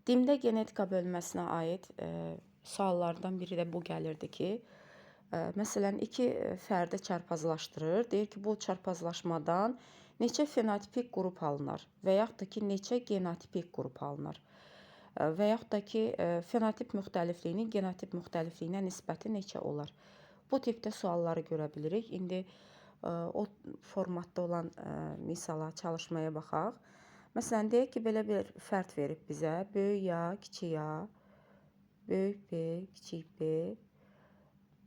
DİM-də genetika bölməsinə aid suallardan biri də bu gəlirdi ki, məsələn, iki fərdi çarpazlaşdırır. Deyir ki, bu çarpazlaşmadan neçə fenotipik qrup alınır və yaxud da ki, neçə genotipik qrup alınır və yaxud da ki, fenotip müxtəlifliyinin genotip müxtəlifliyinə nisbəti neçə olar? Bu tipdə sualları görə bilirik. İndi o formatda olan misala, çalışmaya baxaq. Məsələn, deyək ki, belə bir fərd verib bizə. Böyük ya, kiçik ya, böyük B, kiçik B,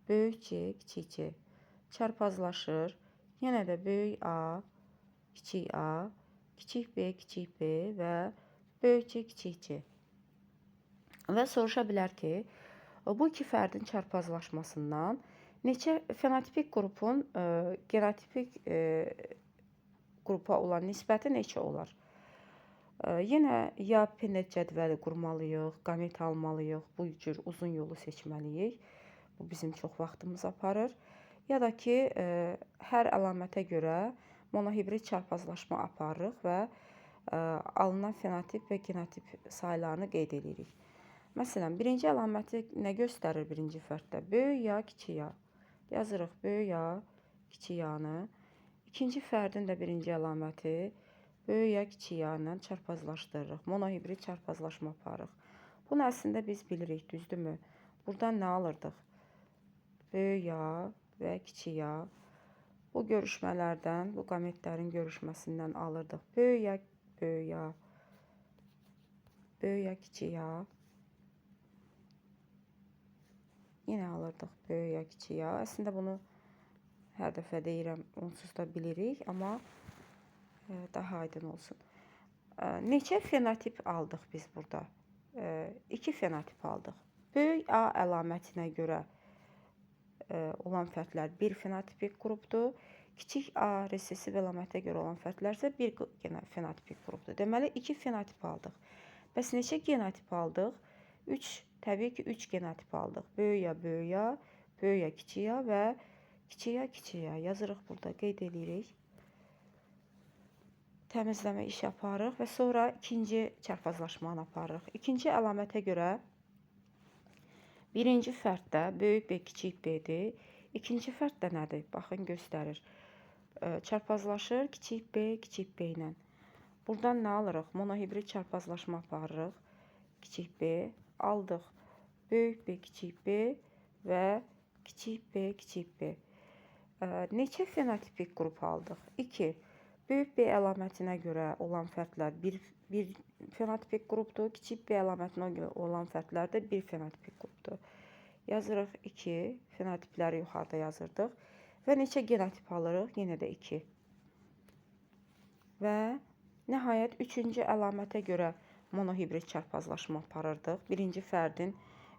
böyük C, kiçik C. Çarpazlaşır. Yenə də böyük A, kiçik A, kiçik B və böyük C, kiçik C. Və soruşa bilər ki, bu iki fərdin çarpazlaşmasından neçə fenotipik qrupun genotipik qrupa olan nisbəti neçə olar? Yenə ya Punnett cədvəli qurmalıyıq, qamet almalıyıq, bu cür uzun yolu seçməliyik. Bu bizim çox vaxtımız aparır. Ya da ki, hər əlamətə görə monohibrid çarpazlaşma aparırıq və alınan fenotip və genotip saylarını qeyd edirik. Məsələn, birinci əlaməti nə göstərir birinci fərddə? Böyük ya, kiçik ya. Yazırıq böyük ya, kiçik yanı. İkinci fərdin də birinci əlaməti böyük ya, kiçik ya ilə çarpazlaşdırırıq. Monohibrid çarpazlaşma aparırıq. Bunu əslində biz bilirik, düzdürmü? Buradan nə alırdıq? Böyük ya və kiçik ya. Bu görüşmələrdən, bu qametlərin görüşməsindən alırdıq. Böyük ya, böyük ya, böyük ya, kiçik ya. Yenə alırdıq böyük ya, kiçik ya. Əslində bunu hər dəfə deyirəm, onsuz da bilirik, amma daha aydın olsun. Neçə fenotip aldıq biz burada? İki fenotip aldıq. Böyük A əlamətinə görə olan fərdlər bir fenotipik qrupdur. Kiçik A resessiv əlamətə görə olan fərdlər isə bir fenotipik qrupdur. Deməli, iki fenotip aldıq. Bəs neçə genotip aldıq? Təbii ki, 3 genotip aldıq. Böyük ya, böyük ya, böyük ya, kiçik ya və kiçik ya, kiçik ya. Yazırıq burada, qeyd edirik. Təmizləmə işi aparırıq və sonra ikinci çarpazlaşmanı aparırıq. İkinci əlamətə görə birinci fərddə böyük B, kiçik B-dir. İkinci fərddə nədir? Baxın, göstərir. Çarpazlaşır kiçik B ilə. Buradan nə alırıq? Monohibrid çarpazlaşma aparırıq. Kiçik B aldıq. Böyük B, kiçik B və kiçik B. Neçə fenotipik qrup aldıq? 2. Böyük B əlamətinə görə olan fərdlər bir fenotipik qrupdur. Kiçik B əlamətinə görə olan fərdlər də bir fenotipik qrupdur. Yazırıq 2. Fenotipləri yuxarıda yazırdıq. Və neçə genotip alırıq? Yenə də 2. Və nəhayət, üçüncü əlamətə görə monohibrid çarpazlaşma aparırdıq. Birinci fərdin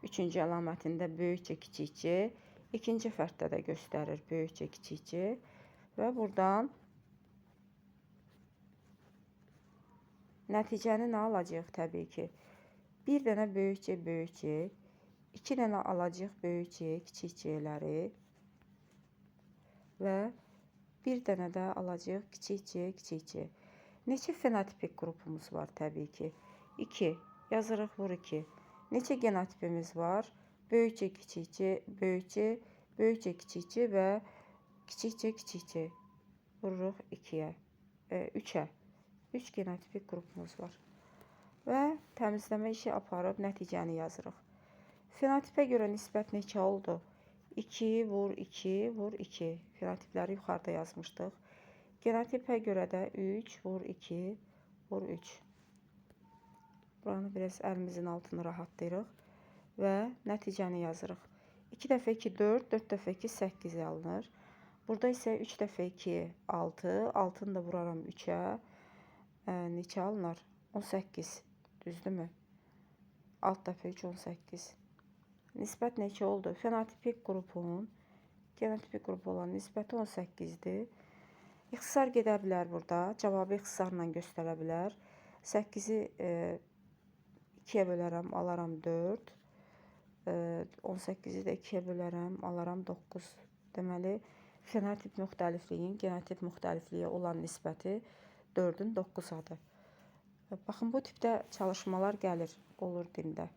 üçüncü əlamətində böyük C, kiçik C. İkinci fərddə də göstərir böyük C, kiçik C. Və buradan nəticəni nə alacağıq? Təbii ki, bir dənə böyük C, iki dənə alacağıq böyük C, kiçik C-ləri və bir dənə də alacağıq kiçik C. Neçə fenotipik qrupumuz var? Təbii ki, 2. Yazırıq, vur 2. Neçə genotipimiz var? Böyük C, kiçik C, böyük C, kiçik C və kiçik C. Vururuq 2-yə, 3-ə. 3 genotipik qrupumuz var. Və təmizləmə işi aparıb nəticəni yazırıq. Fenotipə görə nisbət neçə oldu? 2, vur 2, vur 2. Fenotipləri yuxarıda yazmışdıq. Genotipə görə də 3, vur 2, vur 3. Buranı biraz əlimizin altını rahatlayırıq və nəticəni yazırıq. 2 dəfə 2, 4, 4 dəfə 2, 8 alınır. Burada isə 3 dəfə 2, 6, 6-nı da vuraram 3-ə. Neçə alınır? 18, düzdürmü? Alt dəfə 3, 18. Nisbət neçə oldu? Fenotipik qrupun genotipik qrup olan nisbəti 18-dir. İxtisar gedə bilər burada. Cavabı ixtisarla göstərə bilər. 8-i 2-yə bölərəm, alaram 4. 18-i də 2-yə bölərəm, alaram 9. Deməli, fenotip müxtəlifliyin genotip müxtəlifliyə olan nisbəti 4-ün 9-adır. Baxın, bu tipdə çalışmalar olur dində.